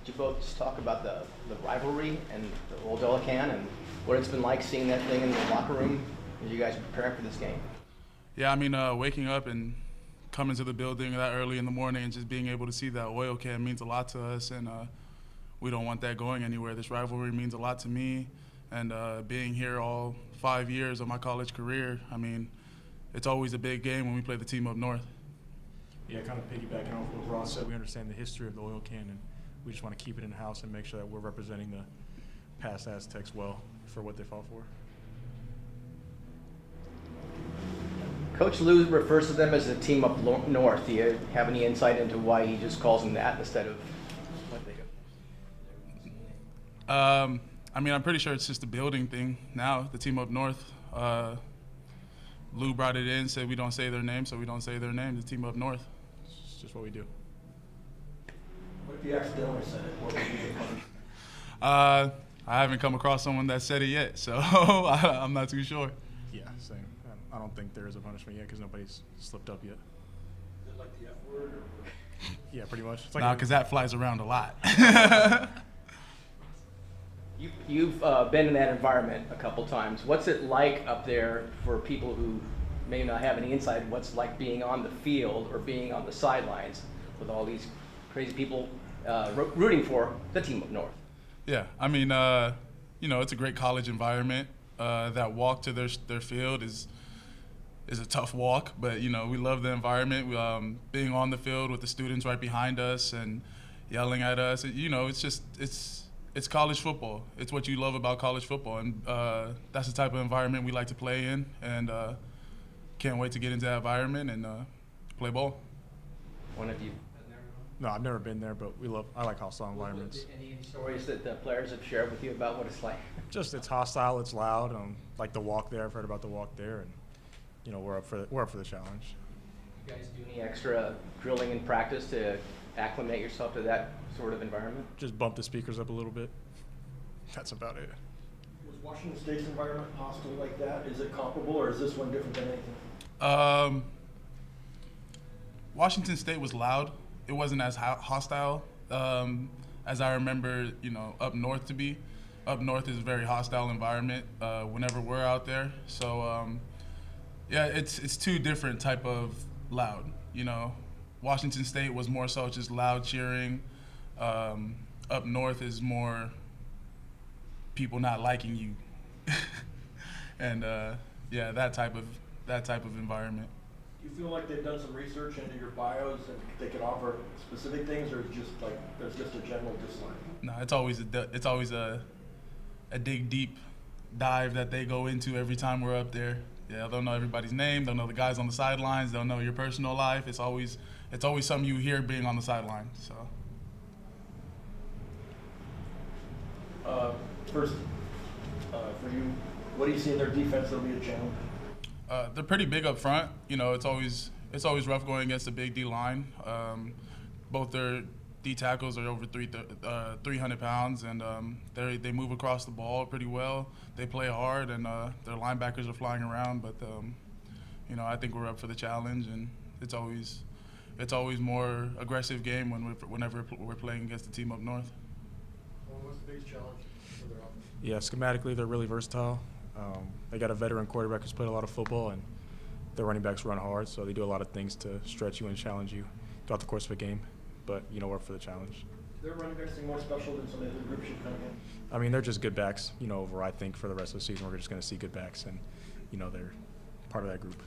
you both just talk about the rivalry and the old Delacan and what it's been like seeing that thing in the locker room as you guys are preparing for this game? Yeah, I mean, waking up and coming to the building that early in the morning and just being able to see that oil can means a lot to us, and we don't want that going anywhere. This rivalry means a lot to me, and being here all 5 years of my college career, I mean, it's always a big game when we play the team up north. Yeah, kind of piggybacking off what Ross said, we understand the history of the oil can, and we just want to keep it in-house and make sure that we're representing the past Aztecs well for what they fought for. Coach Lou refers to them as a team up north. Do you have any insight into why he just calls them that instead of what they do? I mean, I'm pretty sure it's just a building thing now, the team up north. Lou brought it in, said we don't say their name, so we don't say their name, the team up north. It's just what we do. What if you accidentally said it? What would be the punishment? I haven't come across someone that said it yet, so I'm not too sure. Yeah, same. I don't think there is a punishment yet because nobody's slipped up yet. Is it like the F word? Or? Yeah, pretty much. It's like Nah, because that flies around a lot. You've been in that environment a couple times. What's it like up there for people who may not have any insight? What's it like being on the field or being on the sidelines with all these crazy people rooting for the team up north? Yeah, I mean, it's a great college environment. That walk to their field is a tough walk, but we love the environment. Being on the field with the students right behind us and yelling at us, it's college football. It's what you love about college football, and that's the type of environment we like to play in, and can't wait to get into that environment and play ball. One of you. No, I've never been there, but I like hostile environments. Any stories that the players have shared with you about what it's like? Just it's hostile, it's loud. Like the walk there, I've heard about the walk there, and we're up for the challenge. You guys do any extra drilling in practice to acclimate yourself to that sort of environment? Just bump the speakers up a little bit. That's about it. Was Washington State's environment hostile like that? Is it comparable, or is this one different than anything? Washington State was loud. It wasn't as hostile as I remember, up north to be. Up north is a very hostile environment whenever we're out there. So, it's two different type of loud. Washington State was more so just loud cheering. Up north is more people not liking you, and that type of environment. Do you feel like they've done some research into your bios and they can offer specific things, or just like there's just a general dislike? No, it's always a dig deep dive that they go into every time we're up there. Yeah, they'll know everybody's name. They'll know the guys on the sidelines. They'll know your personal life. It's always something you hear being on the sideline. So. First, for you, what do you see in their defense that'll be a challenge? They're pretty big up front. It's always rough going against a big D line. Both their D tackles are over 300 pounds, and they move across the ball pretty well. They play hard, and their linebackers are flying around. But I think we're up for the challenge, and it's always more aggressive game whenever we're playing against the team up north. What's the biggest challenge for their offense? Yeah, schematically they're really versatile. They got a veteran quarterback who's played a lot of football, and their running backs run hard, so they do a lot of things to stretch you and challenge you throughout the course of a game. But we're up for the challenge. Their running backs seem more special than some of the other groups you've come in. I mean, they're just good backs. Over I think for the rest of the season we're just going to see good backs, and they're part of that group.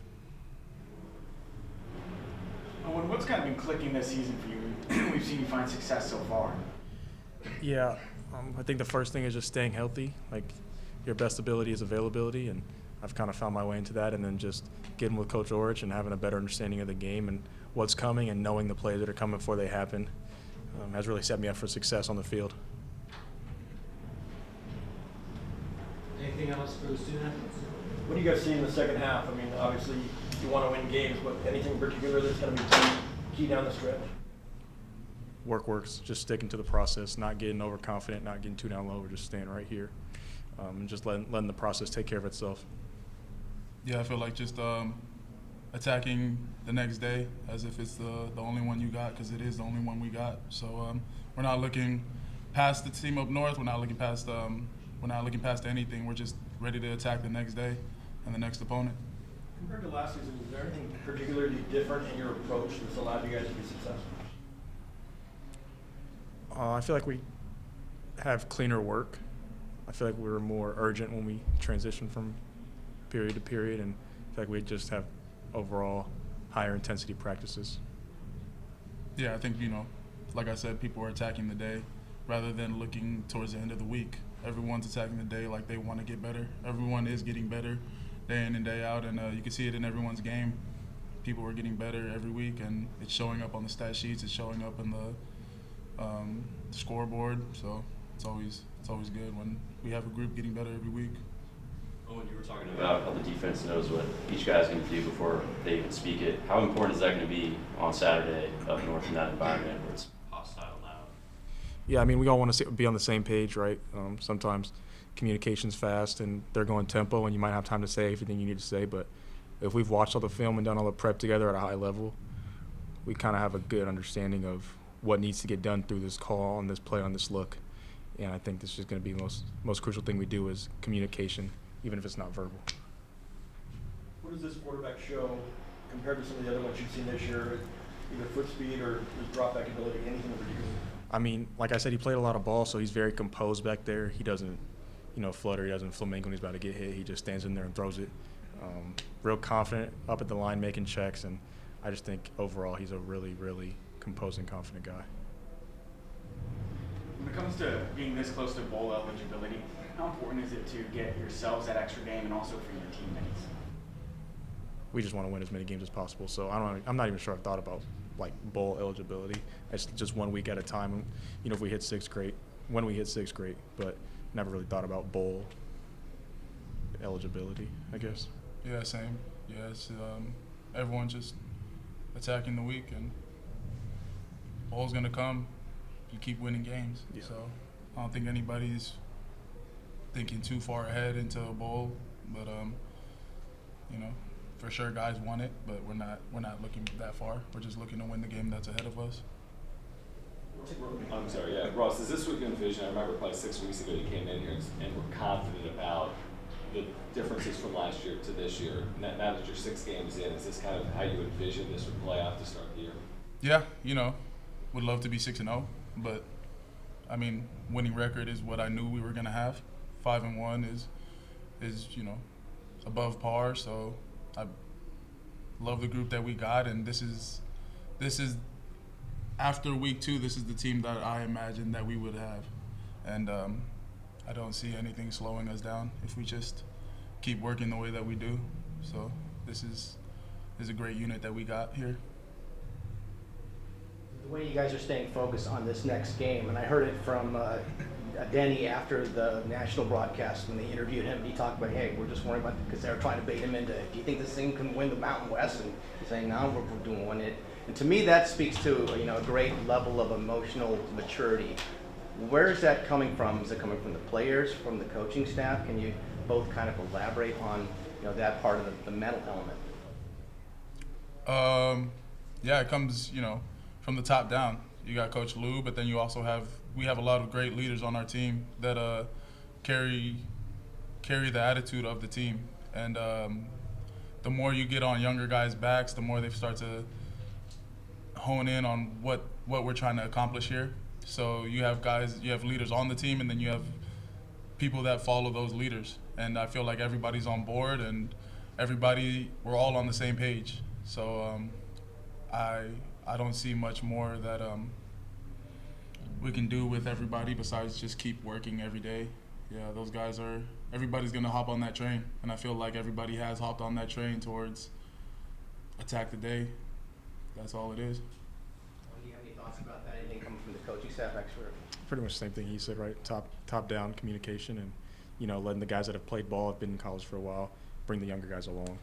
Owen, what's kind of been clicking this season for you? We've seen you find success so far. Yeah, I think the first thing is just staying healthy. Like, your best ability is availability, and I've kind of found my way into that, and then just getting with Coach Orich and having a better understanding of the game and what's coming and knowing the plays that are coming before they happen has really set me up for success on the field. Anything else for the student athletes? What do you guys see in the second half? I mean, obviously you want to win games, but anything particular that's going to be key down the stretch? Works, just sticking to the process, not getting overconfident, not getting too down low. We're just staying right here and just letting the process take care of itself. Yeah, I feel like just attacking the next day as if it's the only one you got, because it is the only one we got. So we're not looking past the team up north. We're not looking past anything. We're just ready to attack the next day and the next opponent. Compared to last season, is there anything particularly different in your approach that's allowed you guys to be successful? I feel like we have cleaner work. I feel like we were more urgent when we transitioned from period to period, and I feel like we just have overall higher intensity practices. Yeah, I think, like I said, people are attacking the day rather than looking towards the end of the week. Everyone's attacking the day like they want to get better. Everyone is getting better day in and day out, and you can see it in everyone's game. People are getting better every week, and it's showing up on the stat sheets. It's showing up in the scoreboard. So it's always good when we have a group getting better every week. Owen, you were talking about how the defense knows what each guy's going to do before they even speak it. How important is that going to be on Saturday up north in that environment where it's hostile and loud? Yeah, I mean, we all want to be on the same page, right? Sometimes communication's fast and they're going tempo, and you might have time to say everything you need to say. But if we've watched all the film and done all the prep together at a high level, we kind of have a good understanding of what needs to get done through this call and this play on this look. And I think this is going to be the most crucial thing we do is communication, even if it's not verbal. What does this quarterback show compared to some of the other ones you've seen this year, either foot speed or his drop back ability, anything in particular? I mean, like I said, he played a lot of ball, so he's very composed back there. He doesn't, flutter. He doesn't flamenco when he's about to get hit. He just stands in there and throws it. Real confident up at the line making checks, and I just think overall he's a really, really composed and confident guy. When it comes to being this close to bowl eligibility, how important is it to get yourselves that extra game and also for your teammates? We just want to win as many games as possible. So I'm not even sure I've thought about like bowl eligibility. It's just 1 week at a time. If we hit six, great. When we hit six, great. But never really thought about bowl eligibility, I guess. Yeah, same. Yeah, it's everyone just attacking the week, and bowl's gonna come. You keep winning games. Yeah. So I don't think anybody's thinking too far ahead into a bowl, but for sure guys want it, but we're not looking that far. We're just looking to win the game that's ahead of us. I'm sorry, yeah. Ross, is this what you envision? I remember probably 6 weeks ago you came in here and were confident about the differences from last year to this year. Now that you're 6 games in, is this kind of how you envision this would play out to start the year? Yeah, would love to be 6-0, but I mean, winning record is what I knew we were gonna have. 5-1 is above par, so I love the group that we got, and this is after week 2, this is the team that I imagined that we would have, and I don't see anything slowing us down if we just keep working the way that we do. So this is a great unit that we got here. The way you guys are staying focused on this next game, and I heard it from Denny after the national broadcast when they interviewed him. He talked about, hey, we're just worried about, because they were trying to bait him into, do you think this thing can win the Mountain West? And he's saying, no, we're doing it. And to me, that speaks to a great level of emotional maturity. Where is that coming from? Is it coming from the players, from the coaching staff? Can you both kind of elaborate on that part of the mental element? Yeah, it comes from the top down. You got Coach Lou, but then you also have a lot of great leaders on our team that carry the attitude of the team. And the more you get on younger guys' backs, the more they start to hone in on what we're trying to accomplish here. So you have leaders on the team, and then you have people that follow those leaders. And I feel like everybody's on board, and we're all on the same page. So I don't see much more that we can do with everybody besides just keep working every day. Yeah, everybody's gonna hop on that train, and I feel like everybody has hopped on that train towards attack the day. That's all it is. Do you have any thoughts about that? Anything coming from the coaching staff expert? Pretty much the same thing he said, right? Top down communication, and letting the guys that have played ball, have been in college for a while, bring the younger guys along.